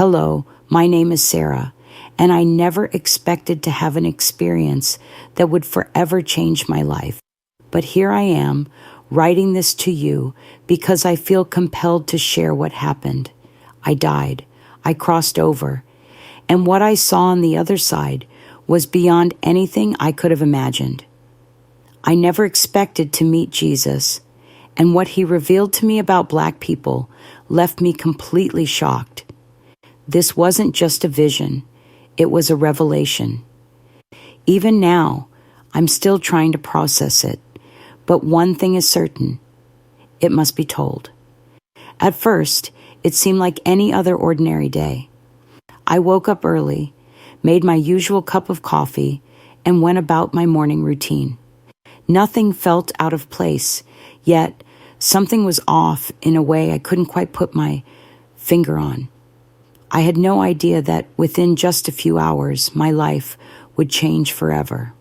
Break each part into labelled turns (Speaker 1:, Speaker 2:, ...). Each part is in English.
Speaker 1: Hello, my name is Sarah, and I never expected to have an experience that would forever change my life. But here I am, writing this to you because I feel compelled to share what happened. I died. I crossed over. And what I saw on the other side was beyond anything I could have imagined. I never expected to meet Jesus, and what he revealed to me about Black people left me completely shocked. This wasn't just a vision, it was a revelation. Even now, I'm still trying to process it, but one thing is certain, it must be told. At first, it seemed like any other ordinary day. I woke up early, made my usual cup of coffee, and went about my morning routine. Nothing felt out of place, yet something was off in a way I couldn't quite put my finger on. I had no idea that within just a few hours, my life would change forever.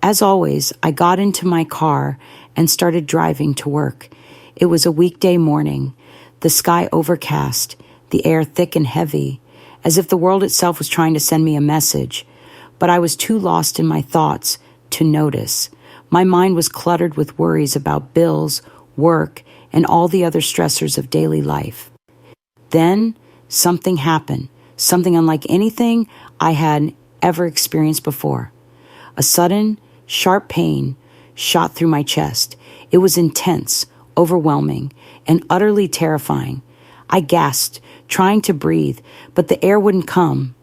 Speaker 1: As always, I got into my car and started driving to work. It was a weekday morning, the sky overcast, the air thick and heavy, as if the world itself was trying to send me a message, but I was too lost in my thoughts to notice. My mind was cluttered with worries about bills, work, and all the other stressors of daily life. Then something happened, something unlike anything I had ever experienced before. A sudden, sharp pain shot through my chest. It was intense, overwhelming, and utterly terrifying. I gasped, trying to breathe, but the air wouldn't come.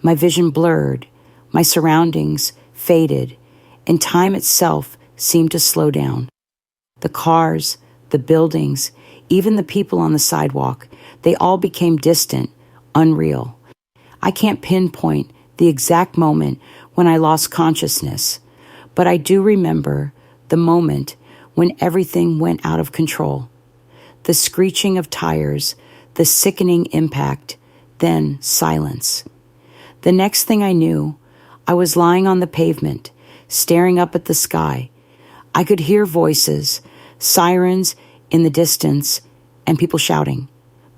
Speaker 1: My vision blurred, my surroundings faded, and time itself seemed to slow down. The cars, the buildings, even the people on the sidewalk, they all became distant, unreal. I can't pinpoint the exact moment when I lost consciousness, but I do remember the moment when everything went out of control. The screeching of tires, the sickening impact, then silence. The next thing I knew, I was lying on the pavement, staring up at the sky. I could hear voices, sirens in the distance, and people shouting,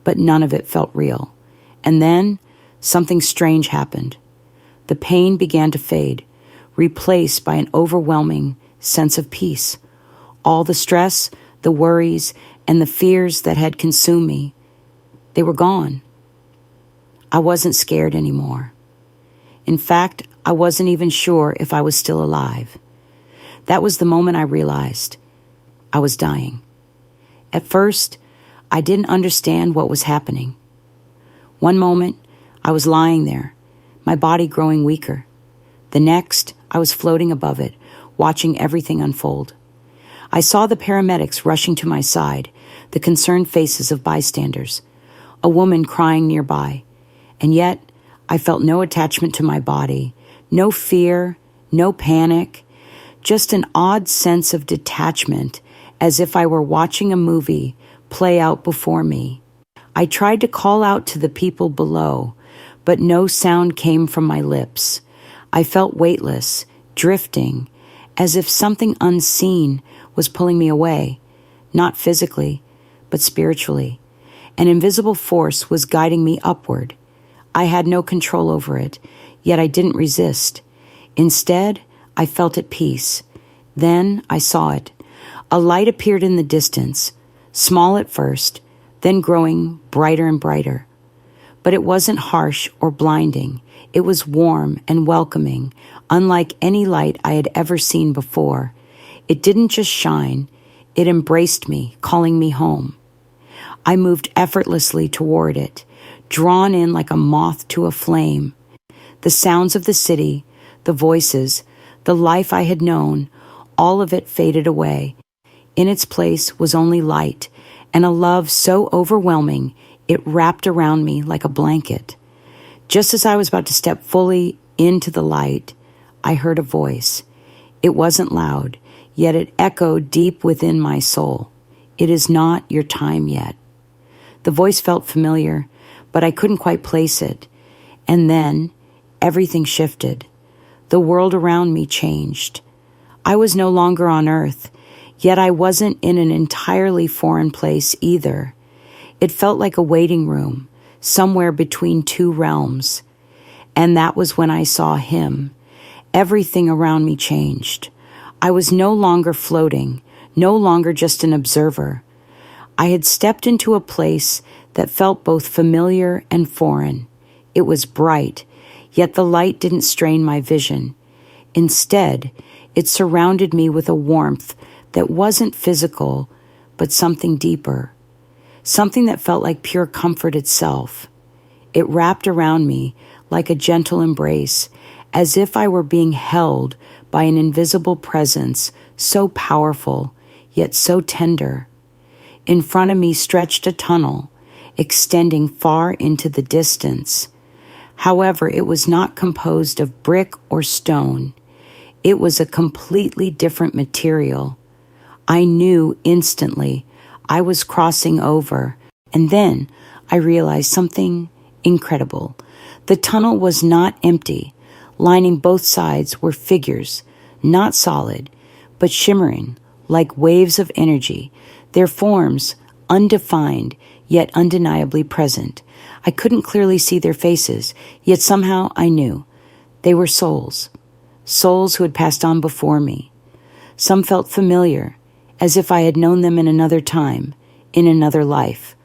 Speaker 1: but none of it felt real. And then something strange happened. The pain began to fade, replaced by an overwhelming sense of peace. All the stress, the worries, and the fears that had consumed me, they were gone. I wasn't scared anymore. In fact, I wasn't even sure if I was still alive. That was the moment I realized I was dying. At first, I didn't understand what was happening. One moment, I was lying there, my body growing weaker. The next, I was floating above it, watching everything unfold. I saw the paramedics rushing to my side, the concerned faces of bystanders, a woman crying nearby, and yet I felt no attachment to my body, no fear, no panic, just an odd sense of detachment, as if I were watching a movie play out before me. I tried to call out to the people below, but no sound came from my lips. I felt weightless, drifting, as if something unseen was pulling me away, not physically, but spiritually. An invisible force was guiding me upward. I had no control over it, yet I didn't resist. Instead, I felt at peace. Then I saw it. A light appeared in the distance, small at first, then growing brighter and brighter. But it wasn't harsh or blinding. It was warm and welcoming, unlike any light I had ever seen before. It didn't just shine, it embraced me, calling me home. I moved effortlessly toward it, drawn in like a moth to a flame. The sounds of the city, the voices, the life I had known, all of it faded away. In its place was only light, and a love so overwhelming it wrapped around me like a blanket. Just as I was about to step fully into the light, I heard a voice. It wasn't loud, yet it echoed deep within my soul. It is not your time yet. The voice felt familiar, but I couldn't quite place it. And then everything shifted. The world around me changed. I was no longer on Earth, yet I wasn't in an entirely foreign place either. It felt like a waiting room, somewhere between two realms. And that was when I saw him. Everything around me changed. I was no longer floating, no longer just an observer. I had stepped into a place that felt both familiar and foreign. It was bright, yet the light didn't strain my vision. Instead, it surrounded me with a warmth that wasn't physical, but something deeper, something that felt like pure comfort itself. It wrapped around me like a gentle embrace, as if I were being held by an invisible presence so powerful, yet so tender. In front of me stretched a tunnel, extending far into the distance. However, it was not composed of brick or stone. It was a completely different material. I knew instantly I was crossing over, and then I realized something incredible. The tunnel was not empty. Lining both sides were figures, not solid, but shimmering like waves of energy, their forms undefined yet undeniably present. I couldn't clearly see their faces, yet somehow I knew. They were souls who had passed on before me. Some felt familiar, as if I had known them in another time, in another life.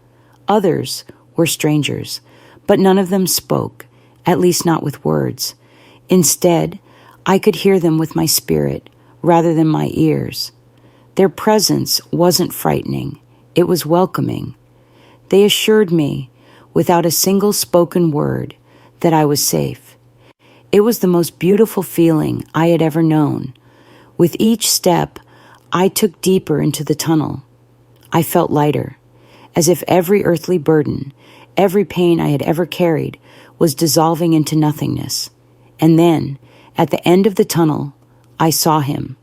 Speaker 1: Others were strangers, but none of them spoke, at least not with words. Instead, I could hear them with my spirit rather than my ears. Their presence wasn't frightening, it was welcoming. They assured me, without a single spoken word, that I was safe. It was the most beautiful feeling I had ever known. With each step, I took deeper into the tunnel. I felt lighter, as if every earthly burden, every pain I had ever carried, was dissolving into nothingness. And then, at the end of the tunnel, I saw him.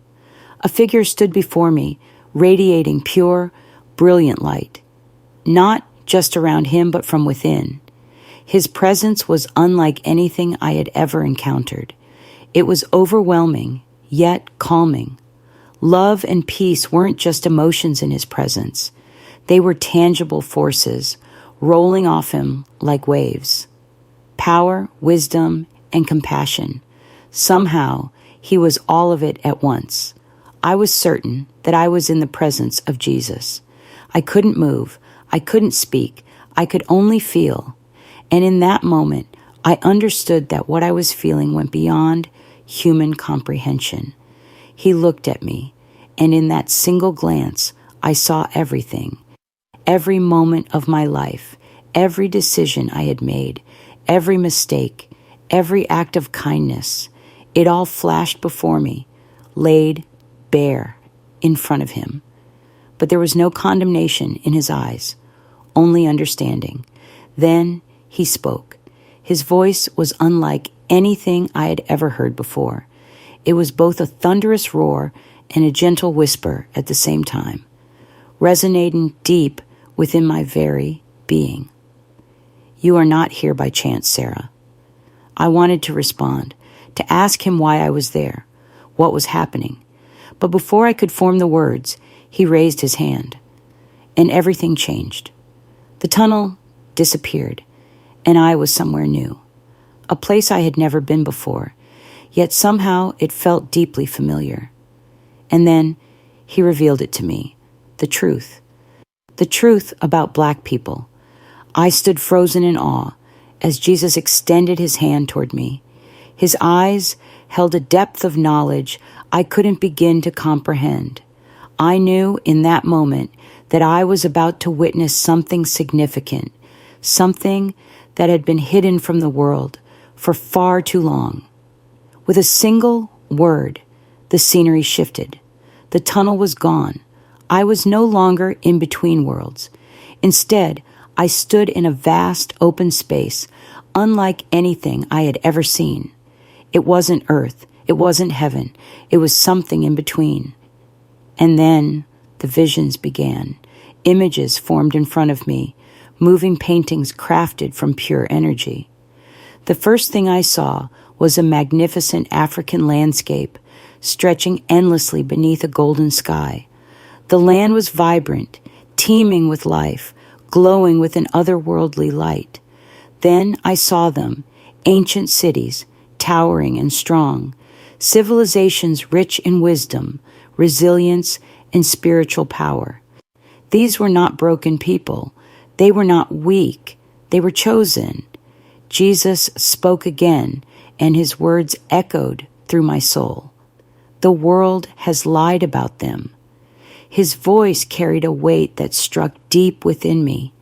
Speaker 1: A figure stood before me, radiating pure, brilliant light. Not just around him, but from within. His presence was unlike anything I had ever encountered. It was overwhelming, yet calming. Love and peace weren't just emotions in his presence. They were tangible forces, rolling off him like waves. Power, wisdom, and compassion. Somehow, he was all of it at once. I was certain that I was in the presence of Jesus. I couldn't move. I couldn't speak. I could only feel. And in that moment, I understood that what I was feeling went beyond human comprehension. He looked at me, and in that single glance, I saw everything. Every moment of my life, every decision I had made, every mistake, every act of kindness, it all flashed before me, laid bare in front of him. But there was no condemnation in his eyes, only understanding. Then he spoke. His voice was unlike anything I had ever heard before. It was both a thunderous roar and a gentle whisper at the same time, resonating deep within my very being. You are not here by chance, Sarah. I wanted to respond, to ask him why I was there, what was happening. But before I could form the words, he raised his hand, and everything changed. The tunnel disappeared, and I was somewhere new, a place I had never been before, yet somehow it felt deeply familiar. And then he revealed it to me, the truth about Black people. I stood frozen in awe as Jesus extended his hand toward me. His eyes held a depth of knowledge I couldn't begin to comprehend. I knew in that moment that I was about to witness something significant, something that had been hidden from the world for far too long. With a single word, the scenery shifted. The tunnel was gone. I was no longer in between worlds. Instead, I stood in a vast open space, unlike anything I had ever seen. It wasn't earth. It wasn't heaven. It was something in between. And then the visions began. Images formed in front of me, moving paintings crafted from pure energy. The first thing I saw was a magnificent African landscape stretching endlessly beneath a golden sky. The land was vibrant, teeming with life, glowing with an otherworldly light. Then I saw them, ancient cities, towering and strong, civilizations rich in wisdom, resilience, and spiritual power. These were not broken people. They were not weak. They were chosen. Jesus spoke again, and his words echoed through my soul. The world has lied about them. His voice carried a weight that struck deep within me.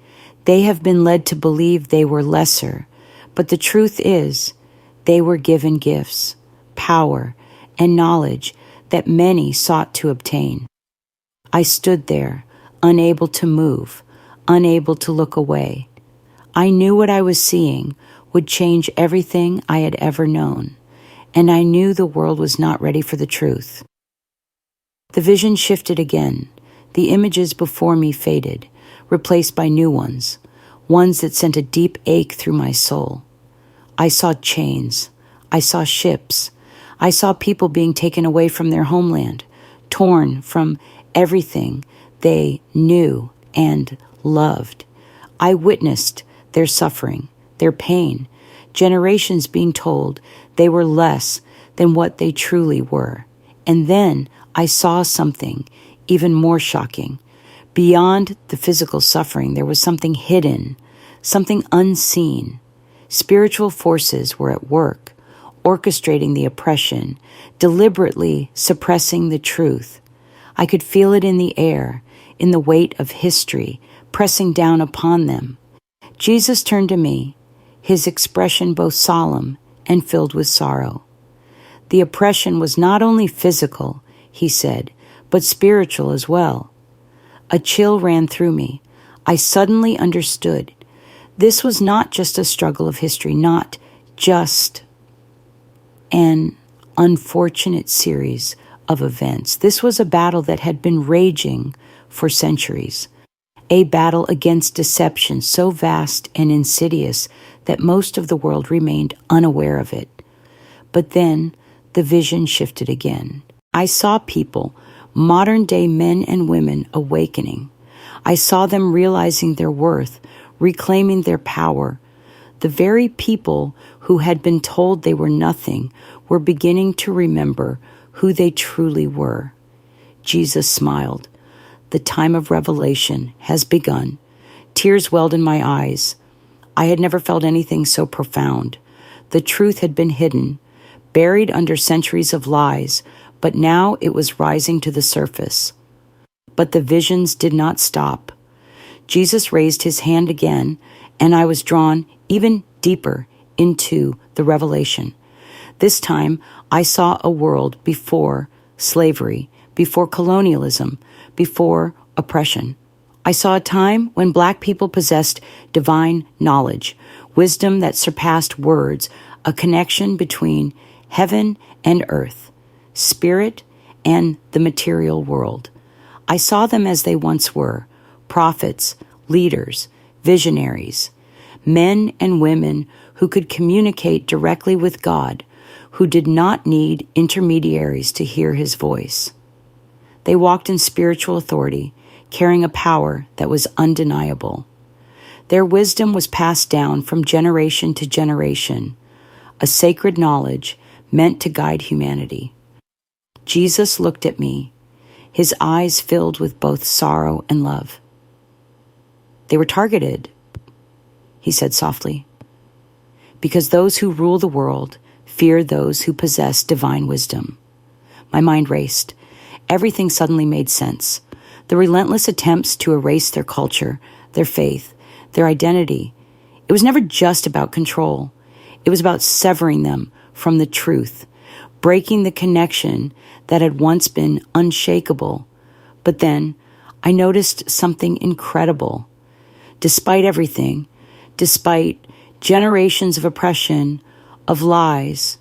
Speaker 1: They have been led to believe they were lesser, but the truth is, they were given gifts, power, and knowledge that many sought to obtain. I stood there, unable to move, unable to look away. I knew what I was seeing would change everything I had ever known, and I knew the world was not ready for the truth. The vision shifted again. The images before me faded, replaced by new ones that sent a deep ache through my soul. I saw chains. I saw ships. I saw people being taken away from their homeland, torn from everything they knew and loved. I witnessed their suffering, their pain, generations being told they were less than what they truly were. And then I saw something even more shocking. Beyond the physical suffering, there was something hidden, something unseen. Spiritual forces were at work, orchestrating the oppression, deliberately suppressing the truth. I could feel it in the air, in the weight of history, pressing down upon them. Jesus turned to me, his expression both solemn and filled with sorrow. The oppression was not only physical, he said, but spiritual as well. A chill ran through me. I suddenly understood. This was not just a struggle of history, not just an unfortunate series of events. This was a battle that had been raging for centuries, a battle against deception so vast and insidious that most of the world remained unaware of it. But then the vision shifted again. I saw people, modern-day men and women, awakening. I saw them realizing their worth, reclaiming their power. The very people who had been told they were nothing were beginning to remember who they truly were. Jesus smiled. The time of revelation has begun. Tears welled in my eyes. I had never felt anything so profound. The truth had been hidden, buried under centuries of lies, but now it was rising to the surface. But the visions did not stop. Jesus raised his hand again, and I was drawn even deeper into the revelation. This time, I saw a world before slavery, before colonialism, before oppression. I saw a time when Black people possessed divine knowledge, wisdom that surpassed words, a connection between heaven and earth, spirit and the material world. I saw them as they once were, prophets, leaders, visionaries, men and women who could communicate directly with God, who did not need intermediaries to hear his voice. They walked in spiritual authority, carrying a power that was undeniable. Their wisdom was passed down from generation to generation, a sacred knowledge meant to guide humanity. Jesus looked at me, his eyes filled with both sorrow and love. They were targeted, he said softly, because those who rule the world fear those who possess divine wisdom. My mind raced. Everything suddenly made sense. The relentless attempts to erase their culture, their faith, their identity. It was never just about control. It was about severing them from the truth, breaking the connection that had once been unshakable. But then I noticed something incredible. Despite everything, despite generations of oppression, of lies,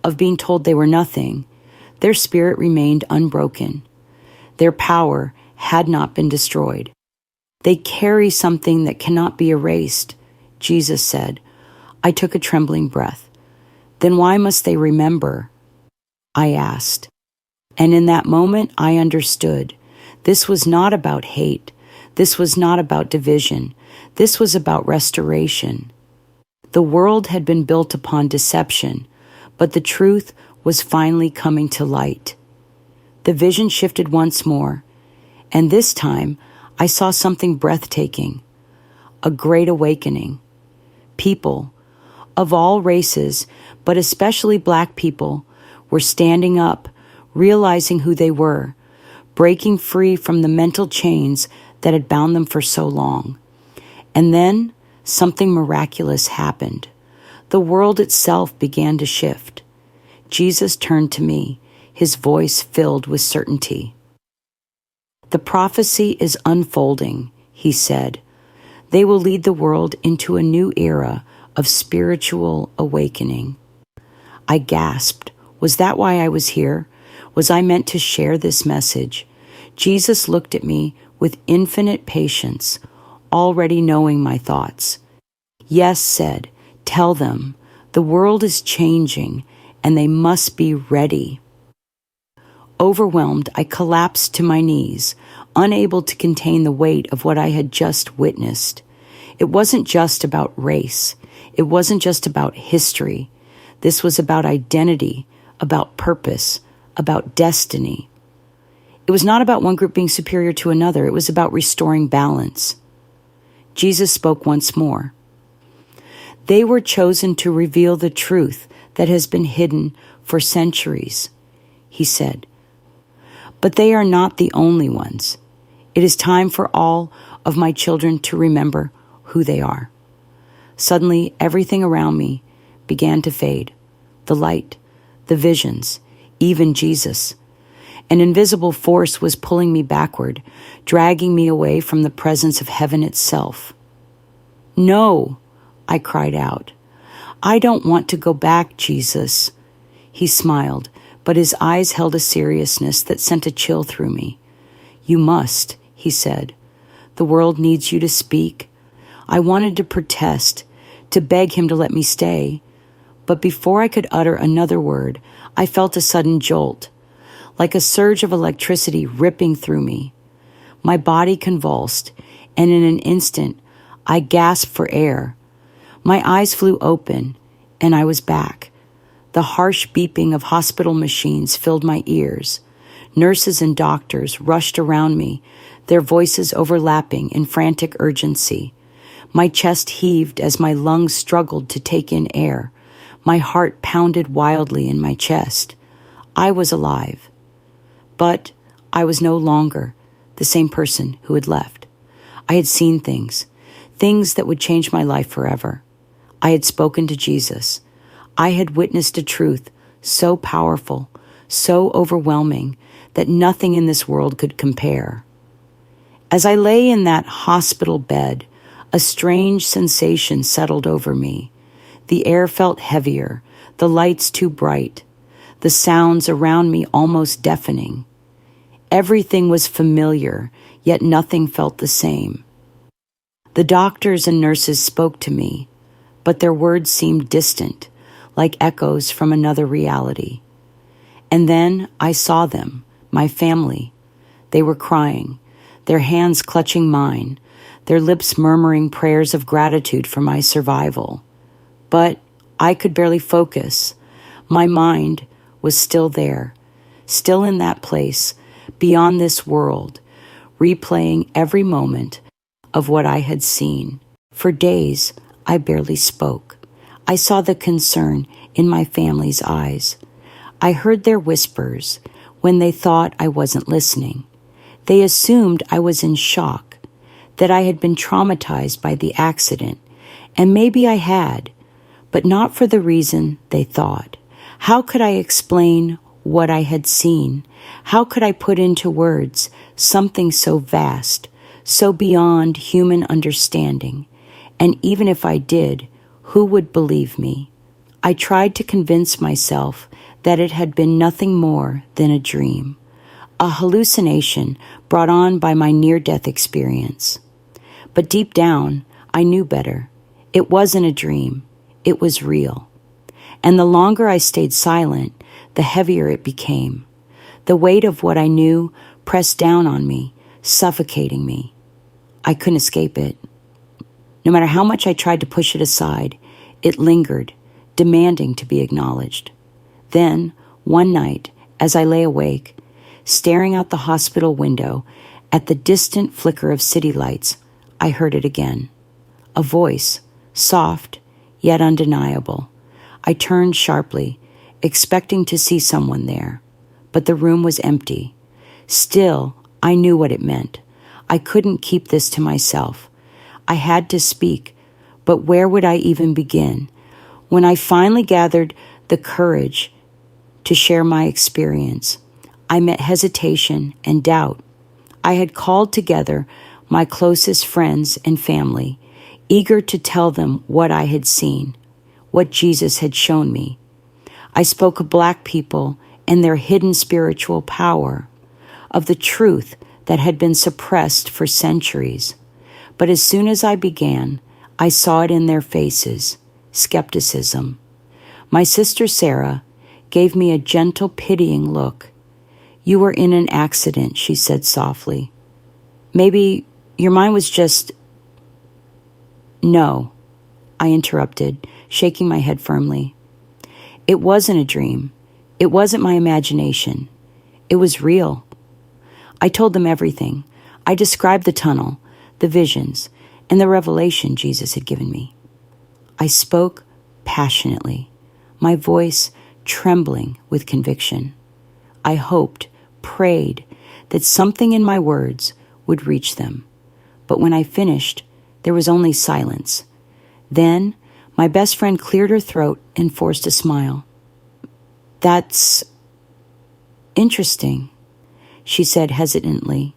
Speaker 1: of being told they were nothing, their spirit remained unbroken. Their power had not been destroyed. They carry something that cannot be erased, Jesus said. I took a trembling breath. Then why must they remember? I asked. And in that moment, I understood. This was not about hate. This was not about division. This was about restoration. The world had been built upon deception, but the truth was finally coming to light. The vision shifted once more, and this time I saw something breathtaking, a great awakening. People of all races, but especially Black people, were standing up, realizing who they were, breaking free from the mental chains that had bound them for so long. And then something miraculous happened. The world itself began to shift. Jesus turned to me, his voice filled with certainty. "The prophecy is unfolding," he said. "They will lead the world into a new era of spiritual awakening." I gasped. Was that why I was here? Was I meant to share this message? Jesus looked at me with infinite patience, already knowing my thoughts. "Yes," said, "tell them. The world is changing, and they must be ready." Overwhelmed, I collapsed to my knees, unable to contain the weight of what I had just witnessed. It wasn't just about race. It wasn't just about history. This was about identity, about purpose, about destiny. It was not about one group being superior to another. It was about restoring balance. Jesus spoke once more. "They were chosen to reveal the truth that has been hidden for centuries," he said. "But they are not the only ones. It is time for all of my children to remember who they are." Suddenly, everything around me began to fade. The light, the visions, even Jesus. An invisible force was pulling me backward, dragging me away from the presence of heaven itself. "No," I cried out. "I don't want to go back, Jesus." He smiled, but his eyes held a seriousness that sent a chill through me. "You must," he said. "The world needs you to speak." I wanted to protest, to beg him to let me stay. But before I could utter another word, I felt a sudden jolt, like a surge of electricity ripping through me. My body convulsed, and in an instant, I gasped for air. My eyes flew open, and I was back. The harsh beeping of hospital machines filled my ears. Nurses and doctors rushed around me, their voices overlapping in frantic urgency. My chest heaved as my lungs struggled to take in air. My heart pounded wildly in my chest. I was alive. But I was no longer the same person who had left. I had seen things that would change my life forever. I had spoken to Jesus. I had witnessed a truth so powerful, so overwhelming, that nothing in this world could compare. As I lay in that hospital bed, a strange sensation settled over me. The air felt heavier, the lights too bright, the sounds around me almost deafening. Everything was familiar, yet nothing felt the same. The doctors and nurses spoke to me, but their words seemed distant, like echoes from another reality. And then I saw them, my family. They were crying, their hands clutching mine, their lips murmuring prayers of gratitude for my survival. But I could barely focus. My mind was still there, still in that place, beyond this world, replaying every moment of what I had seen. For days, I barely spoke. I saw the concern in my family's eyes. I heard their whispers when they thought I wasn't listening. They assumed I was in shock, that I had been traumatized by the accident, and maybe I had, but not for the reason they thought. How could I explain what I had seen? How could I put into words something so vast, so beyond human understanding? And even if I did, who would believe me? I tried to convince myself that it had been nothing more than a dream, a hallucination brought on by my near-death experience. But deep down, I knew better. It wasn't a dream. It was real. And the longer I stayed silent, the heavier it became. The weight of what I knew pressed down on me, suffocating me. I couldn't escape it. No matter how much I tried to push it aside, It lingered, demanding to be acknowledged. Then, one night, as I lay awake, staring out the hospital window at the distant flicker of city lights, I heard it again. A voice, soft yet undeniable. I turned sharply, expecting to see someone there, but the room was empty. Still, I knew what it meant. I couldn't keep this to myself. I had to speak, but where would I even begin? When I finally gathered the courage to share my experience, I met hesitation and doubt. I had called together my closest friends and family, eager to tell them what I had seen, what Jesus had shown me. I spoke of Black people and their hidden spiritual power, of the truth that had been suppressed for centuries. But as soon as I began, I saw it in their faces, skepticism. My sister Sarah gave me a gentle, pitying look. "You were in an accident," she said softly. "Maybe your mind was just—" "No," I interrupted, shaking my head firmly. "It wasn't a dream. It wasn't my imagination. It was real." I told them everything. I described the tunnel, the visions, and the revelation Jesus had given me. I spoke passionately, my voice trembling with conviction. I hoped, prayed, that something in my words would reach them. But when I finished, there was only silence. Then, my best friend cleared her throat and forced a smile. "That's interesting," she said hesitantly.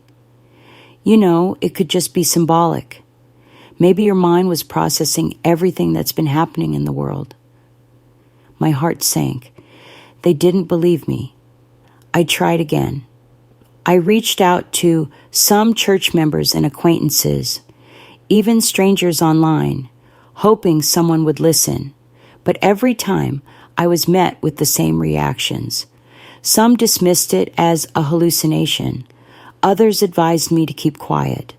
Speaker 1: "You know, it could just be symbolic. Maybe your mind was processing everything that's been happening in the world." My heart sank. They didn't believe me. I tried again. I reached out to some church members and acquaintances, even strangers online, hoping someone would listen. But every time I was met with the same reactions. Some dismissed it as a hallucination. Others advised me to keep quiet.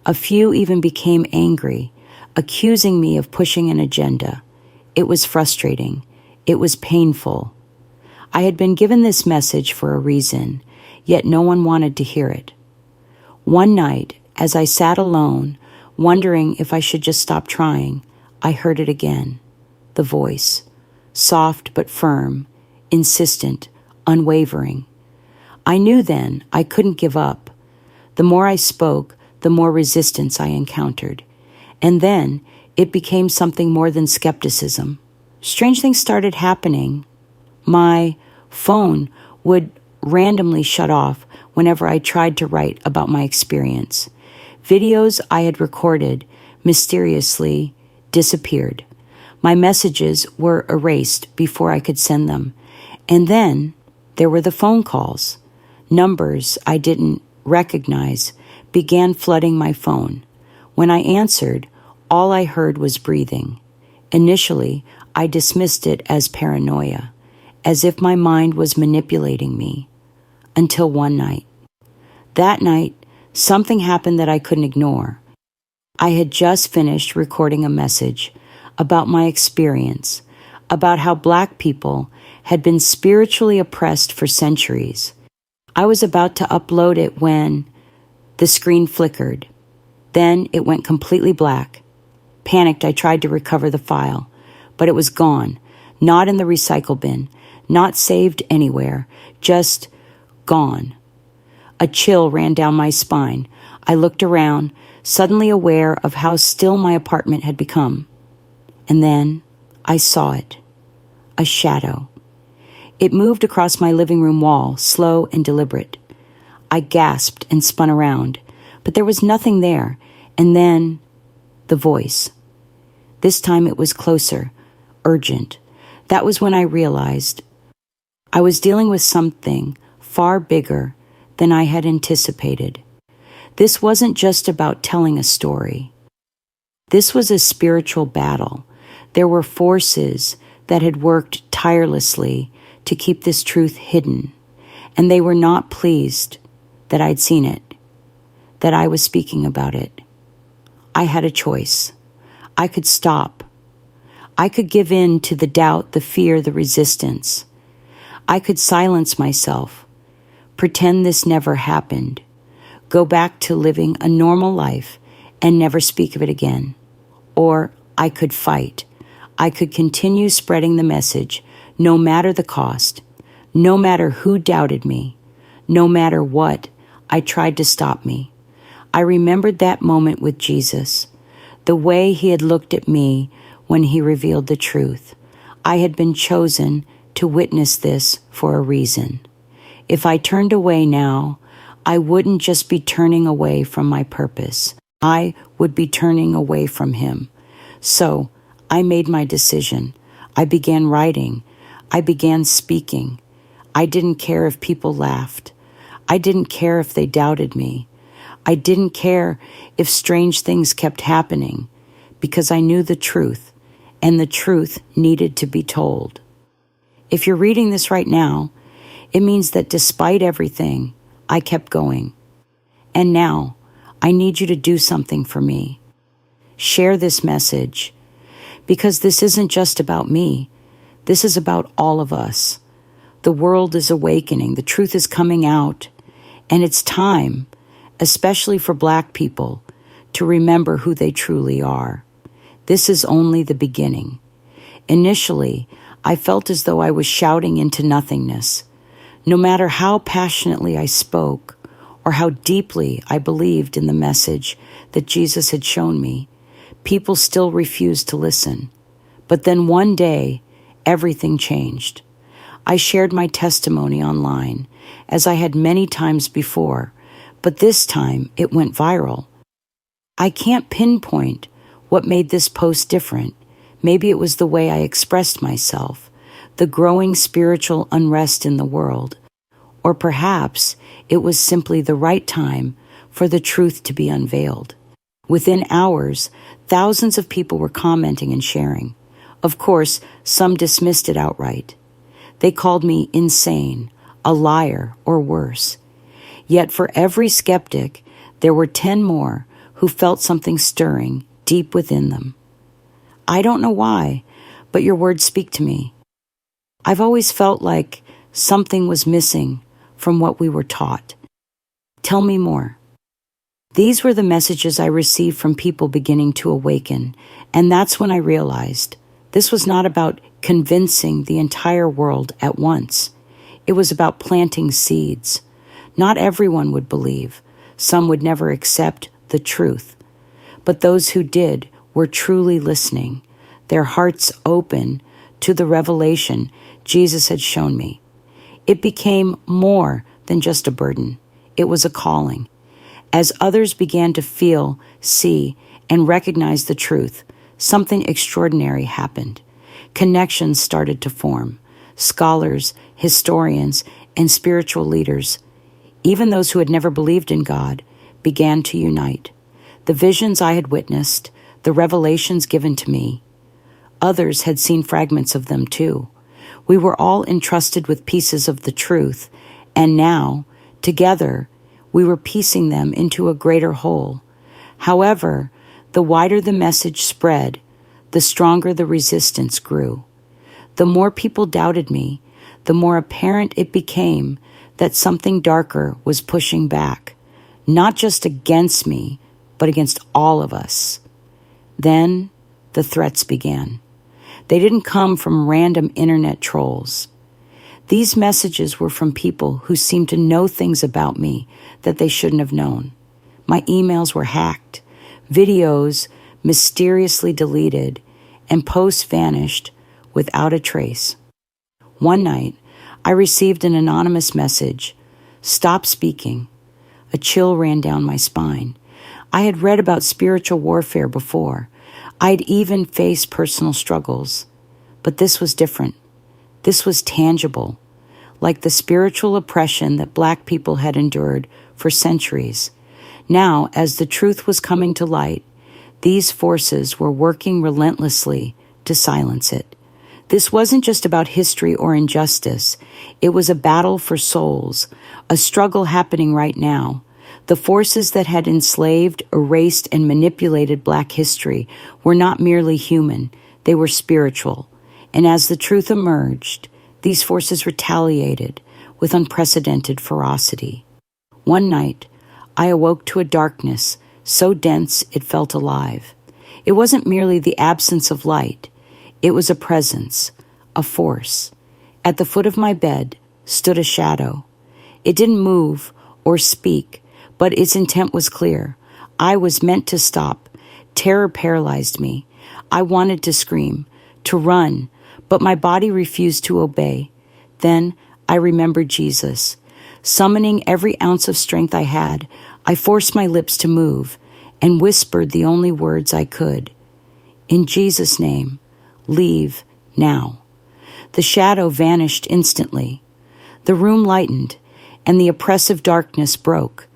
Speaker 1: A few even became angry, accusing me of pushing an agenda. It was frustrating. It was painful. I had been given this message for a reason, yet no one wanted to hear it. One night, as I sat alone, wondering if I should just stop trying, I heard it again. The voice, soft but firm, insistent, unwavering. I knew then I couldn't give up. The more I spoke, the more resistance I encountered. And then it became something more than skepticism. Strange things started happening. My phone would randomly shut off whenever I tried to write about my experience. Videos I had recorded mysteriously disappeared. My messages were erased before I could send them. And then there were the phone calls. Numbers I didn't recognize began flooding my phone. When I answered, all I heard was breathing. Initially, I dismissed it as paranoia, as if my mind was manipulating me. Until one night. That night, something happened that I couldn't ignore. I had just finished recording a message about my experience, about how Black people had been spiritually oppressed for centuries. I was about to upload it when the screen flickered. Then it went completely black. Panicked, I tried to recover the file, but it was gone, not in the recycle bin, not saved anywhere, just gone. A chill ran down my spine. I looked around, suddenly aware of how still my apartment had become. And then I saw it. A shadow. It moved across my living room wall, slow and deliberate. I gasped and spun around, but there was nothing there. And then the voice. This time it was closer, urgent. That was when I realized I was dealing with something far bigger than I had anticipated. This wasn't just about telling a story. This was a spiritual battle. There were forces that had worked tirelessly to keep this truth hidden, and they were not pleased that I'd seen it, that I was speaking about it. I had a choice. I could stop. I could give in to the doubt, the fear, the resistance. I could silence myself, pretend this never happened, go back to living a normal life and never speak of it again. Or I could fight. I could continue spreading the message, no matter the cost, no matter who doubted me, no matter what I tried to stop me. I remembered that moment with Jesus, the way he had looked at me when he revealed the truth. I had been chosen to witness this for a reason. If I turned away now, I wouldn't just be turning away from my purpose. I would be turning away from him. So I made my decision. I began writing. I began speaking. I didn't care if people laughed. I didn't care if they doubted me. I didn't care if strange things kept happening, because I knew the truth, and the truth needed to be told. If you're reading this right now, it means that despite everything, I kept going. And now, I need you to do something for me. Share this message, because this isn't just about me. This is about all of us. The world is awakening. The truth is coming out. And it's time, especially for Black people, to remember who they truly are. This is only the beginning. Initially, I felt as though I was shouting into nothingness. No matter how passionately I spoke or how deeply I believed in the message that Jesus had shown me, people still refused to listen. But then one day, everything changed. I shared my testimony online, as I had many times before, but this time it went viral. I can't pinpoint what made this post different. Maybe it was the way I expressed myself, the growing spiritual unrest in the world, or perhaps it was simply the right time for the truth to be unveiled. Within hours, thousands of people were commenting and sharing. Of course, some dismissed it outright. They called me insane, a liar, or worse. Yet for every skeptic, there were 10 more who felt something stirring deep within them. I don't know why, but your words speak to me. I've always felt like something was missing from what we were taught. Tell me more. These were the messages I received from people beginning to awaken, and that's when I realized this was not about convincing the entire world at once. It was about planting seeds. Not everyone would believe. Some would never accept the truth. But those who did were truly listening, their hearts open to the revelation Jesus had shown me. It became more than just a burden. It was a calling. As others began to feel, see, and recognize the truth, something extraordinary happened. Connections started to form. Scholars, historians, and spiritual leaders, even those who had never believed in God, began to unite. The visions I had witnessed, the revelations given to me, others had seen fragments of them too. We were all entrusted with pieces of the truth, and now, together, we were piecing them into a greater whole. However, the wider the message spread, the stronger the resistance grew. The more people doubted me, the more apparent it became that something darker was pushing back, not just against me, but against all of us. Then the threats began. They didn't come from random internet trolls. These messages were from people who seemed to know things about me that they shouldn't have known. My emails were hacked, videos mysteriously deleted, and posts vanished without a trace. One night, I received an anonymous message, "Stop speaking." A chill ran down my spine. I had read about spiritual warfare before. I'd even faced personal struggles. But this was different. This was tangible, like the spiritual oppression that Black people had endured for centuries. Now, as the truth was coming to light, these forces were working relentlessly to silence it. This wasn't just about history or injustice. It was a battle for souls, a struggle happening right now. The forces that had enslaved, erased, and manipulated Black history were not merely human. They were spiritual, and as the truth emerged, these forces retaliated with unprecedented ferocity. One night, I awoke to a darkness so dense it felt alive. It wasn't merely the absence of light. It was a presence, a force. At the foot of my bed stood a shadow. It didn't move or speak, but its intent was clear. I was meant to stop. Terror paralyzed me. I wanted to scream, to run, but my body refused to obey. Then I remembered Jesus. Summoning every ounce of strength I had, I forced my lips to move and whispered the only words I could. In Jesus' name, leave now. The shadow vanished instantly. The room lightened, and the oppressive darkness broke.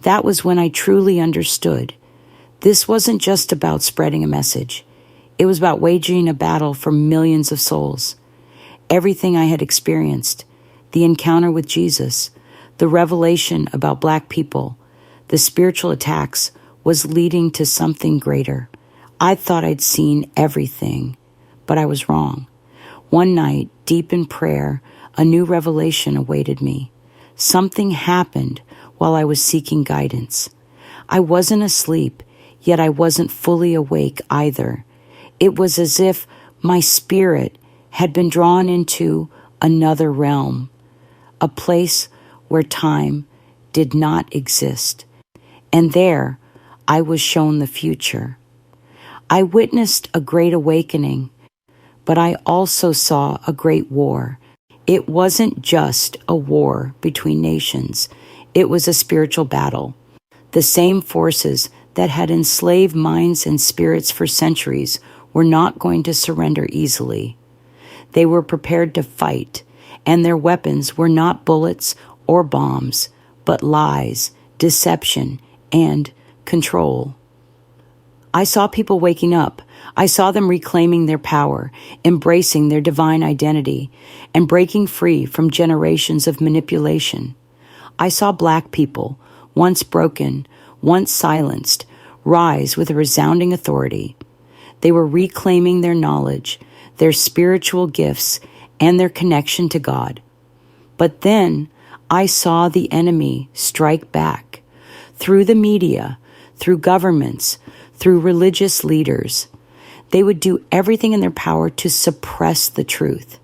Speaker 1: That was when I truly understood. This wasn't just about spreading a message. It was about waging a battle for millions of souls. Everything I had experienced, the encounter with Jesus, the revelation about Black people, the spiritual attacks, was leading to something greater. I thought I'd seen everything, but I was wrong. One night, deep in prayer, a new revelation awaited me. Something happened while I was seeking guidance. I wasn't asleep, yet I wasn't fully awake either. It was as if my spirit had been drawn into another realm, a place where time did not exist. And there, I was shown the future. I witnessed a great awakening, but I also saw a great war. It wasn't just a war between nations. It was a spiritual battle. The same forces that had enslaved minds and spirits for centuries were not going to surrender easily. They were prepared to fight, and their weapons were not bullets or bombs, but lies, deception, and control. I saw people waking up. I saw them reclaiming their power, embracing their divine identity, and breaking free from generations of manipulation. I saw Black people, once broken, once silenced, rise with a resounding authority. They were reclaiming their knowledge, their spiritual gifts, and their connection to God. But then I saw the enemy strike back. Through the media, through governments, through religious leaders. They would do everything in their power to suppress the truth.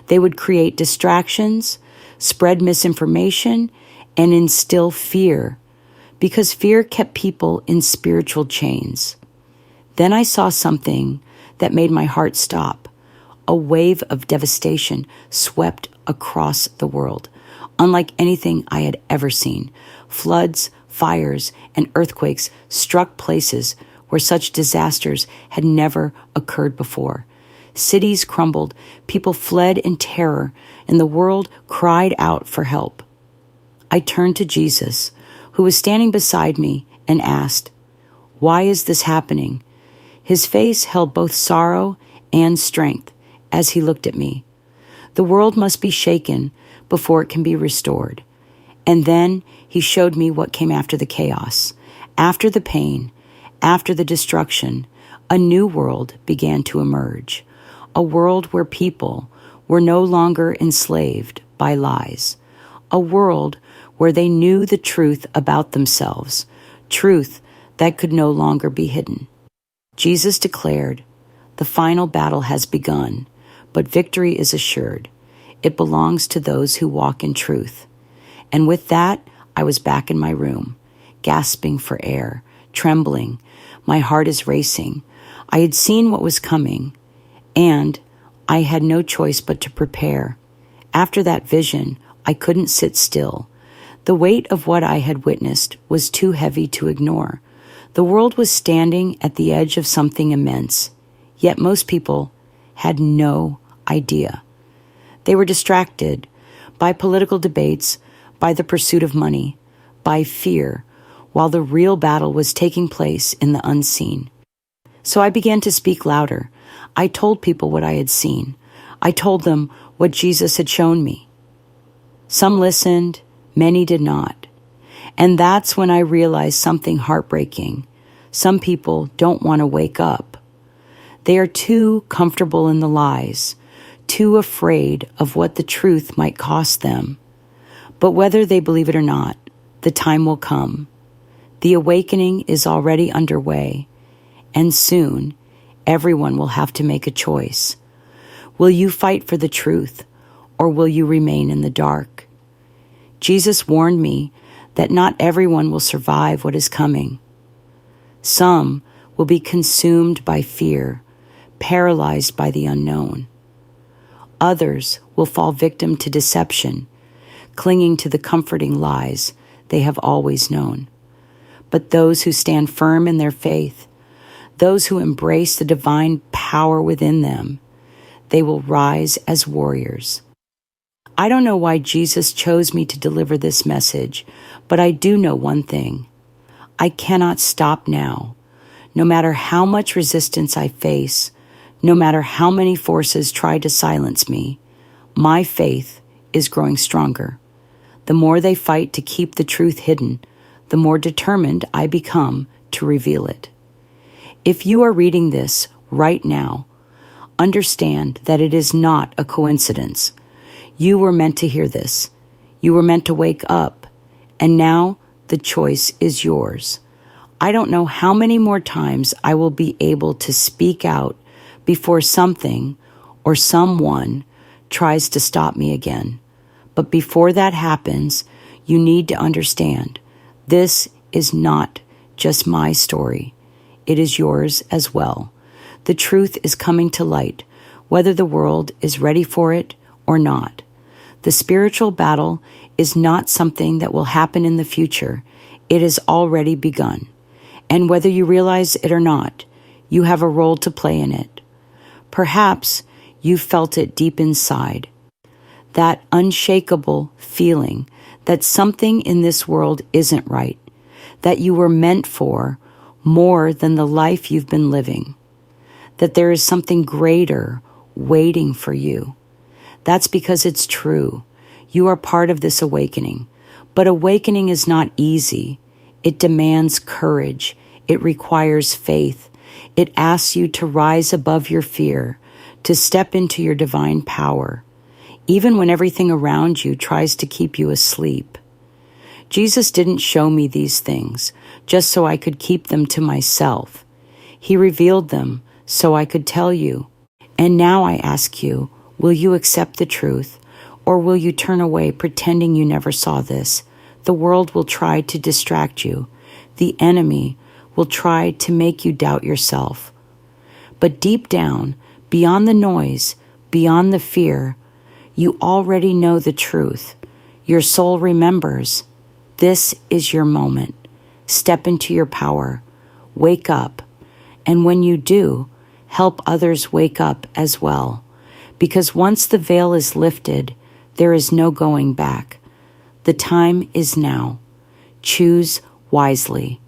Speaker 1: They would create distractions, spread misinformation, and instill fear, because fear kept people in spiritual chains. Then I saw something that made my heart stop. A wave of devastation swept across the world, unlike anything I had ever seen. Floods, fires, and earthquakes struck places where such disasters had never occurred before. Cities crumbled, people fled in terror, and the world cried out for help. I turned to Jesus, who was standing beside me, and asked, "Why is this happening?" His face held both sorrow and strength as he looked at me. The world must be shaken before it can be restored. And then he showed me what came after the chaos, after the pain, after the destruction. A new world began to emerge, a world where people were no longer enslaved by lies, a world where they knew the truth about themselves, truth that could no longer be hidden. Jesus declared, "The final battle has begun, but victory is assured. It belongs to those who walk in truth." And with that, I was back in my room, gasping for air, trembling. My heart is racing. I had seen what was coming, and I had no choice but to prepare. After that vision, I couldn't sit still. The weight of what I had witnessed was too heavy to ignore. The world was standing at the edge of something immense, yet most people had no idea. They were distracted by political debates, by the pursuit of money, by fear, while the real battle was taking place in the unseen. So I began to speak louder. I told people what I had seen. I told them what Jesus had shown me. Some listened, many did not. And that's when I realized something heartbreaking. Some people don't want to wake up. They are too comfortable in the lies, too afraid of what the truth might cost them. But whether they believe it or not, the time will come. The awakening is already underway, and soon everyone will have to make a choice. Will you fight for the truth, or will you remain in the dark? Jesus warned me that not everyone will survive what is coming. Some will be consumed by fear, paralyzed by the unknown. Others will fall victim to deception, clinging to the comforting lies they have always known. But those who stand firm in their faith, those who embrace the divine power within them, they will rise as warriors. I don't know why Jesus chose me to deliver this message, but I do know one thing. I cannot stop now. No matter how much resistance I face, no matter how many forces try to silence me, my faith is growing stronger. The more they fight to keep the truth hidden, the more determined I become to reveal it. If you are reading this right now, understand that it is not a coincidence. You were meant to hear this. You were meant to wake up, and now the choice is yours. I don't know how many more times I will be able to speak out before something or someone tries to stop me again. But before that happens, you need to understand this is not just my story. It is yours as well. The truth is coming to light, whether the world is ready for it or not. The spiritual battle is not something that will happen in the future. It has already begun. And whether you realize it or not, you have a role to play in it. Perhaps you felt it deep inside. That unshakable feeling that something in this world isn't right, that you were meant for more than the life you've been living, that there is something greater waiting for you. That's because it's true. You are part of this awakening. But awakening is not easy. It demands courage. It requires faith. It asks you to rise above your fear, to step into your divine power, even when everything around you tries to keep you asleep. Jesus didn't show me these things just so I could keep them to myself. He revealed them so I could tell you. And now I ask you, will you accept the truth, or will you turn away pretending you never saw this? The world will try to distract you. The enemy will try to make you doubt yourself. But deep down, beyond the noise, beyond the fear, you already know the truth. Your soul remembers. This is your moment. Step into your power. Wake up. And when you do, help others wake up as well. Because once the veil is lifted, there is no going back. The time is now. Choose wisely.